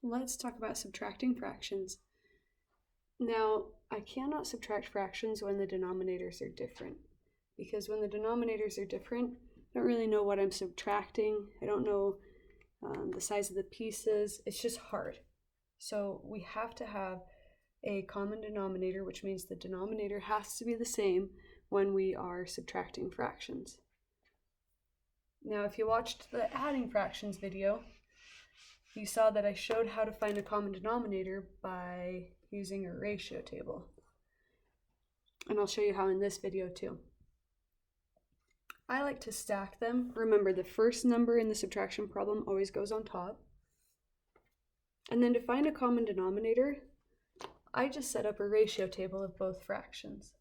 Let's talk about subtracting fractions. Now, I cannot subtract fractions when the denominators are different, because when the denominators are different, I don't really know what I'm subtracting. I don't know the size of the pieces. It's just hard. So we have to have a common denominator, which means the denominator has to be the same when we are subtracting fractions. Now, if you watched the adding fractions video, you saw that I showed how to find a common denominator by using a ratio table. And I'll show you how in this video too. I like to stack them. Remember, the first number in the subtraction problem always goes on top. And then to find a common denominator, I just set up a ratio table of both fractions.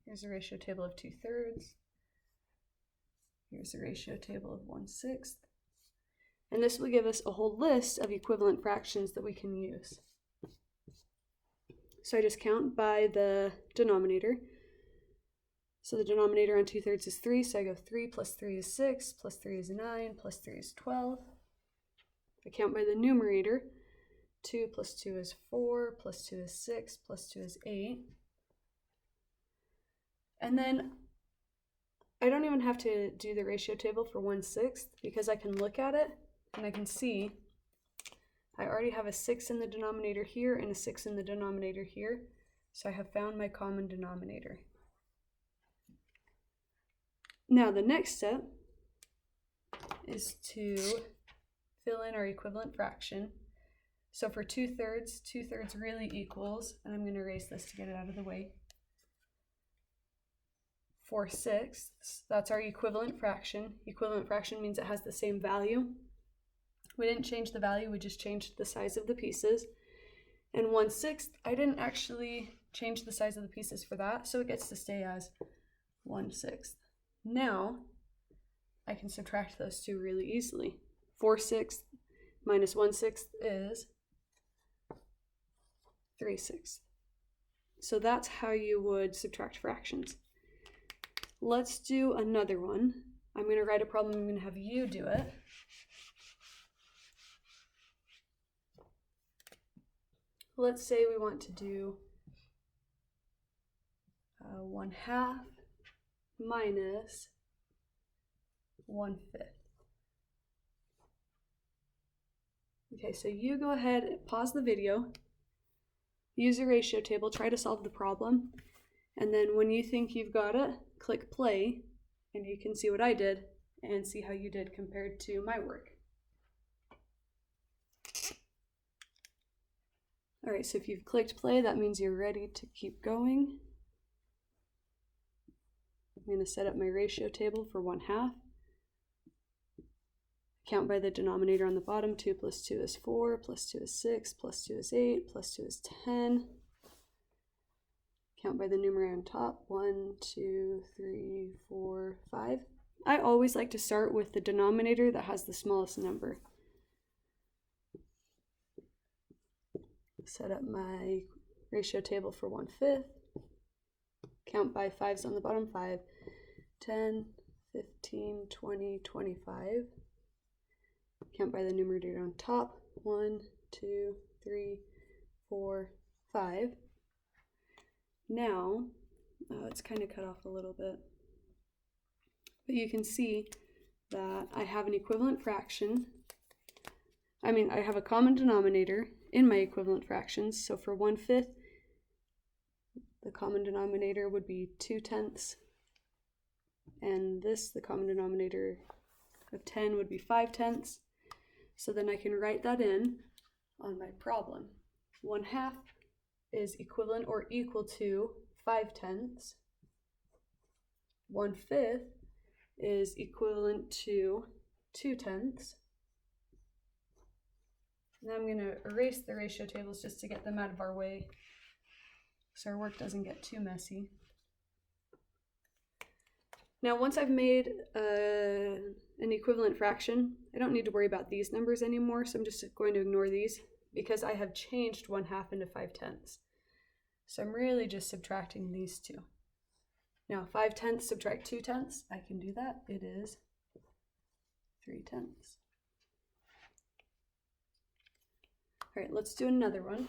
Here's a ratio table of 2/3. Here's a ratio table of 1/6. And this will give us a whole list of equivalent fractions that we can use. So I just count by the denominator. So the denominator on 2/3 is 3, so I go 3 plus 3 is 6, plus 3 is 9, plus 3 is 12. I count by the numerator. 2 plus 2 is 4, plus 2 is 6, plus 2 is 8. And then I don't even have to do the ratio table for 1/6 because I can look at it and I can see I already have a 6 in the denominator here and a 6 in the denominator here. So I have found my common denominator. Now the next step is to fill in our equivalent fraction. So for 2/3, 2/3 really equals, and I'm going to erase this to get it out of the way, 4/6, that's our equivalent fraction. Equivalent fraction means it has the same value. We didn't change the value, we just changed the size of the pieces. And 1/6, I didn't actually change the size of the pieces for that, so it gets to stay as 1/6. Now, I can subtract those two really easily. 4/6 minus 1/6 is 3/6. So that's how you would subtract fractions. Let's do another one. I'm going to write a problem, I'm going to have you do it. Let's say we want to do 1/2 minus 1/5. Okay, so you go ahead and pause the video, use a ratio table, try to solve the problem, and then when you think you've got it, click play, and you can see what I did and see how you did compared to my work. All right, so if you've clicked play, that means you're ready to keep going. I'm going to set up my ratio table for 1/2. Count by the denominator on the bottom. 2 plus 2 is 4, plus 2 is 6, plus 2 is 8, plus 2 is 10. Count by the numerator on top. 1, 2, 3, 4, 5. I always like to start with the denominator that has the smallest number. Set up my ratio table for 1/5. Count by 5s on the bottom. 5, 10, 15, 20, 25. Count by the numerator on top. 1, 2, 3, 4, 5. Now, it's kind of cut off a little bit, but you can see that I have an equivalent fraction. I have a common denominator in my equivalent fractions. So for 1/5, the common denominator would be 2/10, and the common denominator of 10 would be 5/10. So then I can write that in on my problem. 1/2 is equivalent or equal to 5/10. 1/5 is equivalent to 2/10. Now I'm going to erase the ratio tables just to get them out of our way so our work doesn't get too messy. Now once I've made an equivalent fraction, I don't need to worry about these numbers anymore, so I'm just going to ignore these because I have changed 1/2 into 5/10. So I'm really just subtracting these two. Now 5/10 subtract 2/10, I can do that. It is 3/10. All right, let's do another one.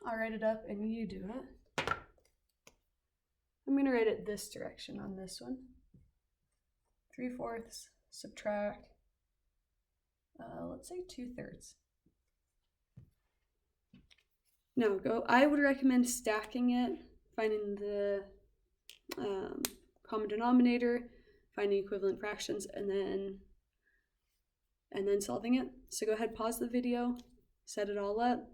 I'll write it up and you do it. I'm going to write it this direction on this one. 3/4 subtract, let's say 2/3. Now I would recommend stacking it, finding the common denominator, finding equivalent fractions, and then solving it. So go ahead, pause the video, set it all up,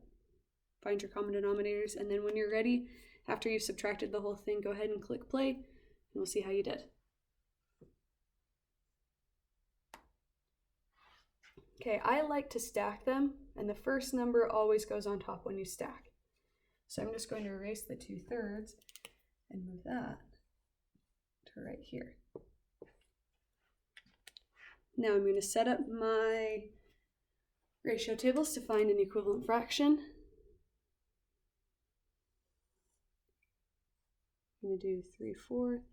find your common denominators, and then when you're ready, after you've subtracted the whole thing, go ahead and click play, and we'll see how you did. Okay, I like to stack them, and the first number always goes on top when you stack. So I'm just going to erase the 2/3 and move that to right here. Now I'm going to set up my ratio tables to find an equivalent fraction. I'm going to do 3/4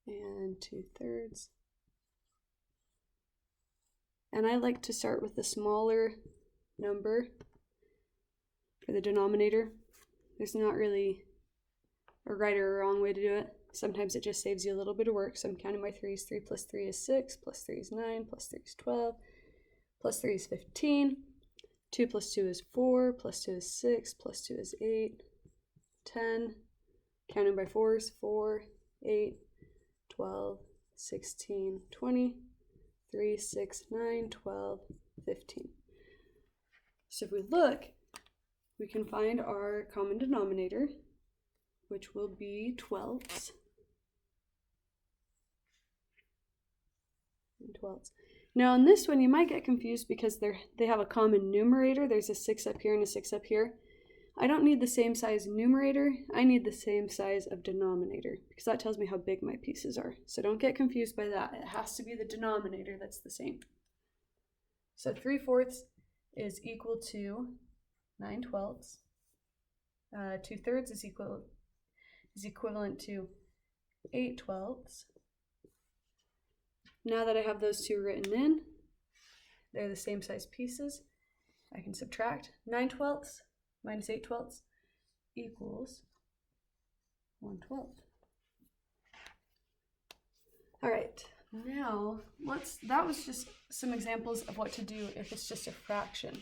and 2/3. And I like to start with the smaller number for the denominator. There's not really a right or a wrong way to do it. Sometimes it just saves you a little bit of work. So I'm counting my 3's. 3 plus 3 is 6, plus 3 is 9, plus 3 is 12, plus 3 is 15. 2 plus 2 is 4, plus 2 is 6, plus 2 is 8, 10. Counting by 4's, 4, 8, 12, 16, 20, 3, 6, 9, 12, 15. So if we look, we can find our common denominator, which will be 12s. And 12s. Now in this one, you might get confused because they have a common numerator. There's a 6 up here and a 6 up here. I don't need the same size numerator. I need the same size of denominator because that tells me how big my pieces are. So don't get confused by that. It has to be the denominator that's the same. So 3/4 is equal to 9/12. 2/3 is equivalent to 8/12. Now that I have those two written in, they're the same size pieces, I can subtract 9/12 minus 8/12 equals 1/12. All right, now that was just some examples of what to do if it's just a fraction.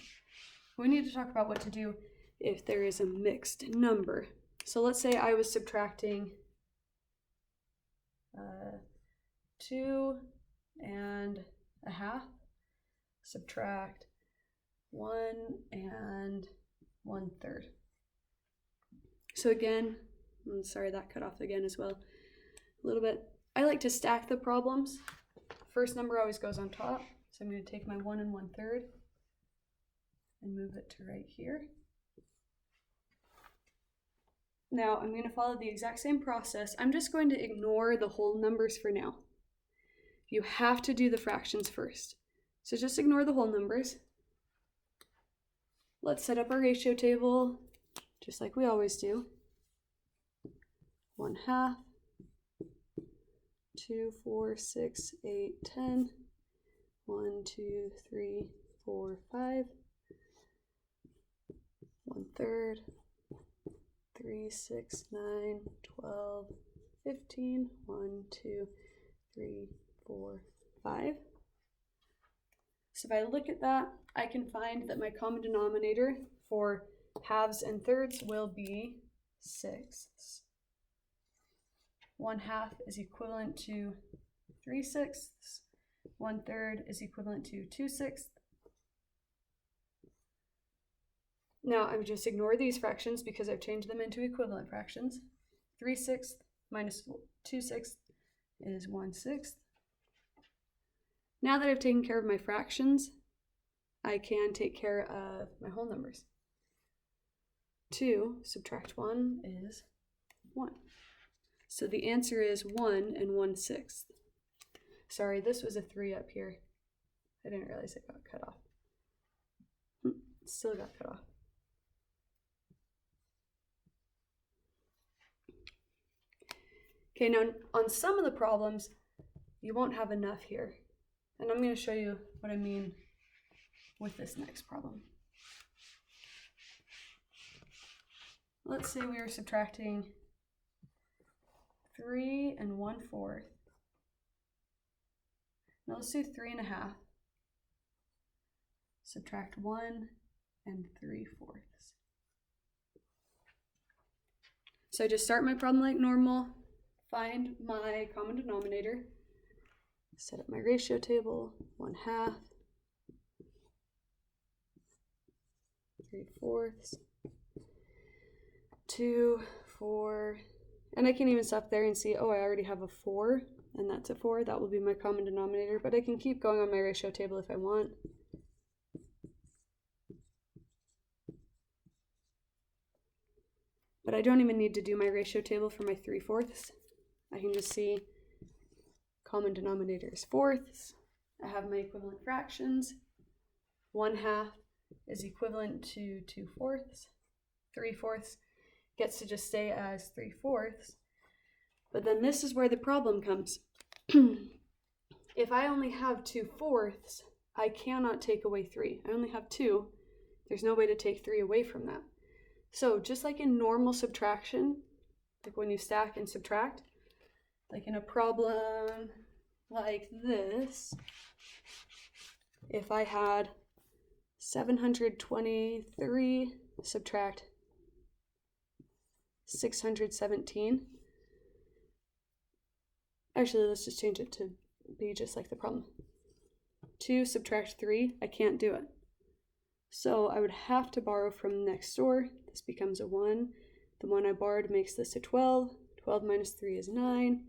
We need to talk about what to do if there is a mixed number. So let's say I was subtracting 2 and a half, subtract 1 and 1/3. So again, I'm sorry that cut off again as well a little bit. I like to stack the problems. First number always goes on top, so I'm going to take my 1 and 1/3 and move it to right here. Now I'm going to follow the exact same process. I'm just going to ignore the whole numbers for now. You have to do the fractions first. So just ignore the whole numbers. Let's set up our ratio table just like we always do. 1/2, 2, 4, 6, 8, 10, 1, 2, 3, 4, 5, 1/3, 3, 6, 9, 12, 15, 1, 2, 3, 4, 5. So if I look at that, I can find that my common denominator for halves and thirds will be 6ths. 1/2 is equivalent to 3/6. 1/3 is equivalent to 2/6. Now I'm just ignore these fractions because I've changed them into equivalent fractions. 3/6 minus 2/6 is 1/6. Now that I've taken care of my fractions, I can take care of my whole numbers. 2 subtract 1 is 1. So the answer is 1 and 1/6. Sorry, this was a 3 up here. I didn't realize it got cut off. It still got cut off. Okay, now on some of the problems, you won't have enough here. And I'm going to show you what I mean with this next problem. Let's say we are subtracting 3 1/4. Now let's do 3 1/2. Subtract 1 3/4. So I just start my problem like normal, find my common denominator, set up my ratio table, 1/2, 3/4, 2, 4, and I can even stop there and see, oh, I already have a 4, and that's a 4. That will be my common denominator, but I can keep going on my ratio table if I want. But I don't even need to do my ratio table for my 3/4. I can just see common denominator is 4ths. I have my equivalent fractions. 1/2 is equivalent to 2/4. 3/4 gets to just stay as 3/4. But then this is where the problem comes. If I only have 2/4, I cannot take away 3. I only have 2. There's no way to take 3 away from that. So just like in normal subtraction, like when you stack and subtract, like in a problem like this, if I had 723 subtract 617, actually let's just change it to be just like the problem. 2 subtract 3, I can't do it. So I would have to borrow from next door. This becomes a 1. The 1 I borrowed makes this a 12. 12 minus 3 is 9.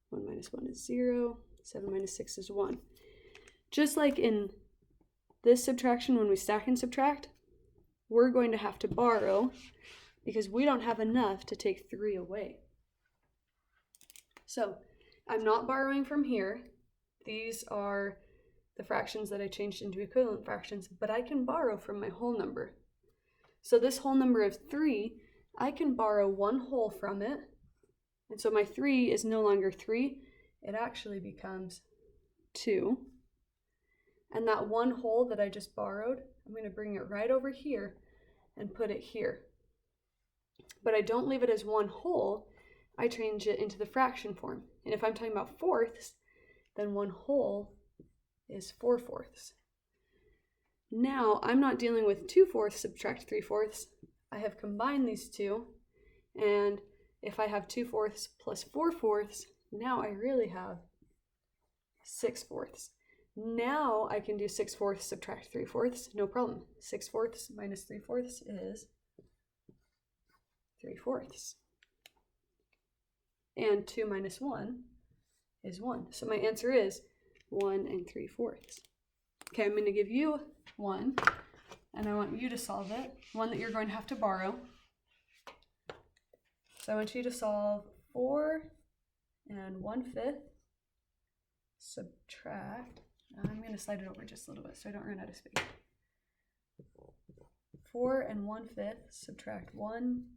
1 minus 1 is 0. 7 minus 6 is 1. Just like in this subtraction, when we stack and subtract, we're going to have to borrow because we don't have enough to take 3 away. So I'm not borrowing from here. These are the fractions that I changed into equivalent fractions, but I can borrow from my whole number. So this whole number of 3, I can borrow 1 whole from it. And so my 3 is no longer 3, it actually becomes 2. And that 1 whole that I just borrowed, I'm going to bring it right over here and put it here. But I don't leave it as 1 whole, I change it into the fraction form. And if I'm talking about 4ths, then 1 whole is 4/4. Now I'm not dealing with 2/4 subtract 3/4. I have combined these two, and if I have 2/4 plus 4/4, now I really have 6/4. Now I can do 6/4 subtract 3/4, no problem. 6/4 minus 3/4 is 3/4. And 2 minus 1 is 1. So my answer is 1 3/4. Okay, I'm going to give you one, and I want you to solve it, one that you're going to have to borrow. So I want you to solve 4 1/5, subtract, I'm going to slide it over just a little bit so I don't run out of space. 4 1/5, subtract 1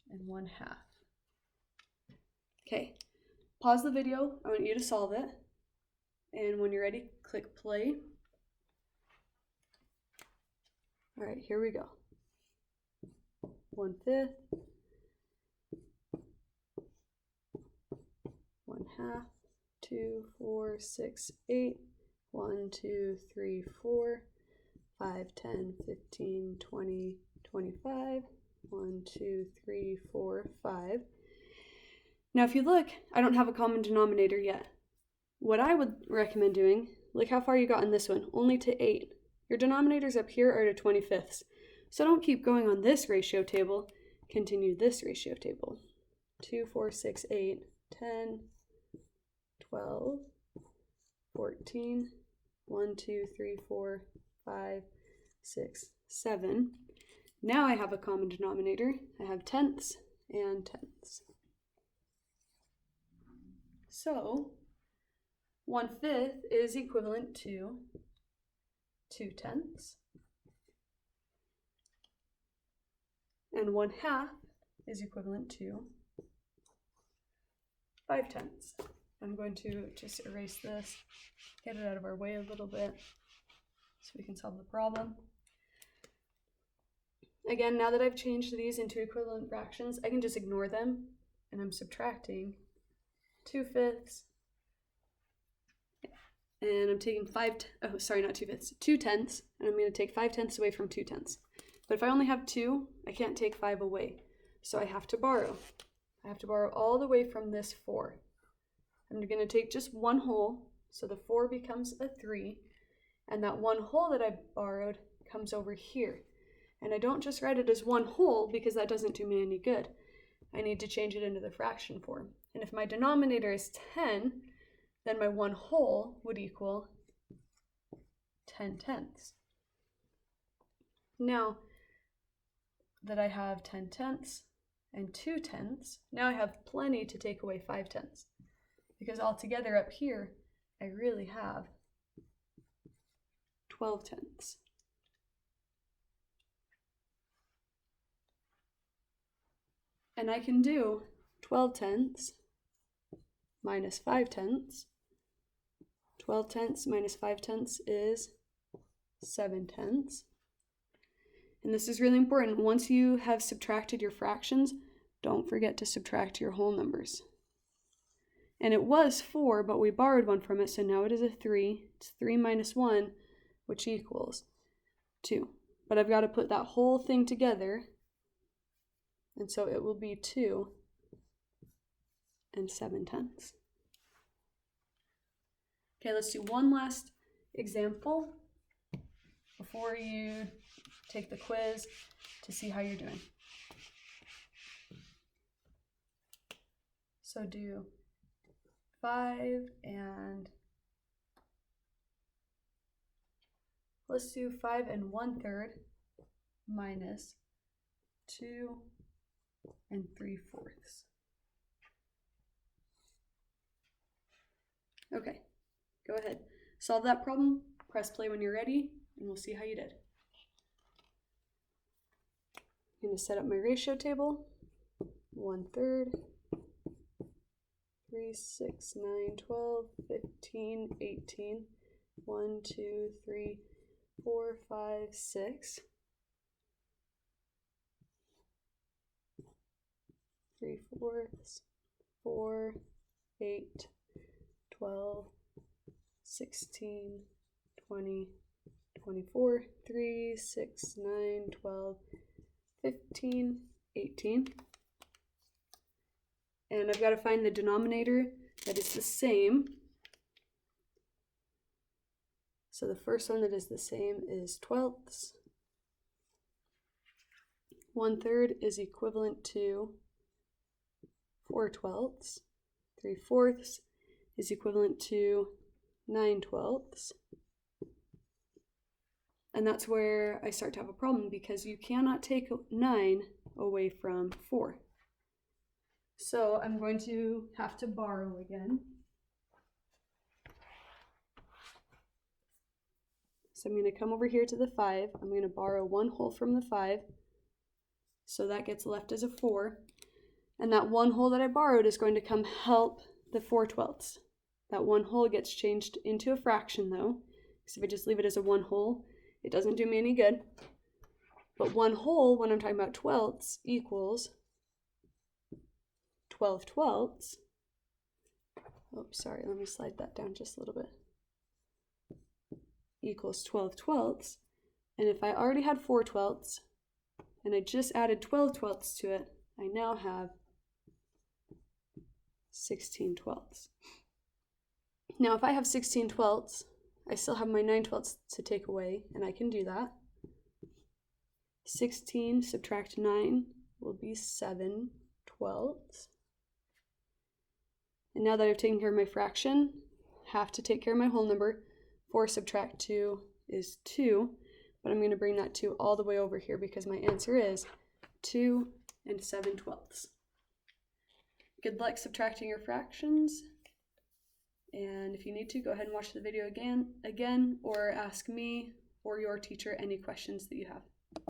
1/2. Okay, pause the video, I want you to solve it. And when you're ready, click play. All right, here we go. 1/5, 1/2, 2, 4, 6, 8, 1, 2, 3, 4, 5, 10, 15, 20, 25, 1, 2, 3, 4, 5. Now if you look, I don't have a common denominator yet. What I would recommend doing, look how far you got in this one, only to 8. Your denominators up here are to 25ths. So don't keep going on this ratio table, continue this ratio table. 2, 4, 6, 8, 10, 12, 14, 1, 2, 3, 4, 5, 6, 7. Now I have a common denominator. I have tenths and tenths. So 1/5 is equivalent to 2 tenths. And 1/2 is equivalent to 5 tenths. I'm going to just erase this, get it out of our way a little bit so we can solve the problem. Again, now that I've changed these into equivalent fractions, I can just ignore them, and I'm subtracting 2/5, and I'm taking 2 tenths, and I'm going to take 5 tenths away from 2 tenths. But if I only have 2, I can't take 5 away, so I have to borrow. I have to borrow all the way from this 4. I'm going to take just 1 whole, so the 4 becomes a 3, and that 1 whole that I borrowed comes over here. And I don't just write it as 1 whole because that doesn't do me any good. I need to change it into the fraction form. And if my denominator is 10, then my 1 whole would equal 10 tenths. Now that I have 10 tenths and 2 tenths, now I have plenty to take away 5 tenths. Because altogether up here, I really have 12 tenths. And I can do 12 tenths minus 5 tenths. 12 tenths minus 5 tenths is 7 tenths. And this is really important. Once you have subtracted your fractions, don't forget to subtract your whole numbers. And it was 4, but we borrowed 1 from it, so now it is a 3. It's 3 minus 1, which equals 2. But I've got to put that whole thing together, and so it will be 2 and 7 tenths. Okay, let's do one last example before you take the quiz to see how you're doing. So do 5 and let's do 5 1/3 minus 2 3/4. Okay, go ahead. Solve that problem, press play when you're ready, and we'll see how you did. I'm going to set up my ratio table. 1/3, 3, 6, 9, 12, 15, 18, 1, 2, 3, 4, 5, 6. 3/4, 4, 8, 12, 16, 20, 24, 3, 6, 9, 12, 15, 18. And I've got to find the denominator that is the same. So the first one that is the same is 12ths. 1/3 is equivalent to 4 twelfths. 3/4 is equivalent to 9 twelfths. And that's where I start to have a problem, because you cannot take 9 away from 4. So I'm going to have to borrow again. So I'm going to come over here to the 5. I'm going to borrow 1 whole from the 5. So that gets left as a 4. And that 1 whole that I borrowed is going to come help the 4 twelfths. That 1 whole gets changed into a fraction though, because if I just leave it as a 1 whole, it doesn't do me any good. But 1 whole, when I'm talking about twelfths, equals 12 twelfths. Oh, sorry, let me slide that down just a little bit. Equals 12 twelfths. And if I already had 4 twelfths, and I just added 12 twelfths to it, I now have 16 twelfths. Now, if I have 16 twelfths, I still have my 9 twelfths to take away, and I can do that. 16 subtract 9 will be 7 twelfths. And now that I've taken care of my fraction, have to take care of my whole number. 4 subtract 2 is 2, but I'm going to bring that 2 all the way over here because my answer is 2 and 7 twelfths. Good luck subtracting your fractions. And if you need to, go ahead and watch the video again, or ask me or your teacher any questions that you have.